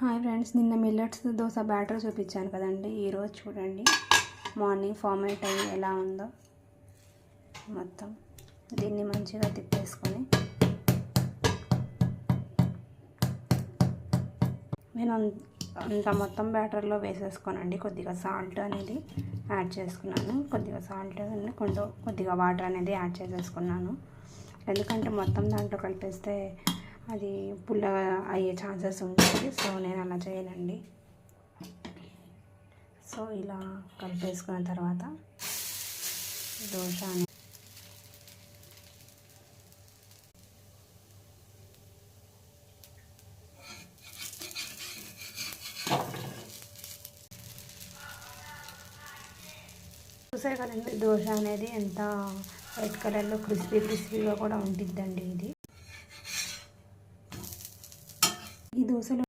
Hi friends, నిన్న millets dosa batter చూపించాను కదండి. ఈరోజు చూడండి మార్నింగ్ ఫార్మేట్ అయ్యి ఎలా ఉందో. మొత్తం దీన్ని మంచిగా తిప్పేసుకొని నేను అంత మొత్తం బ్యాటర్లో వేసేసుకోనండి. కొద్దిగా సాల్ట్ అనేది యాడ్ చేసుకున్నాను. కొద్దిగా సాల్ట్ కొద్దిగా వాటర్ అనేది యాడ్ చేసేసుకున్నాను. ఎందుకంటే మొత్తం దాంట్లో కలిపేస్తే అది పుల్లగా అయ్యే ఛాన్సెస్ ఉంటుంది. సో నేను అలా చేయనండి. సో ఇలా కలిపేసుకున్న తర్వాత దోశ చూసే కదండి, దోశ అనేది ఎంత వైట్ కలర్లో క్రిస్పీగా కూడా ఉంటుందండి. ఈ దోశలో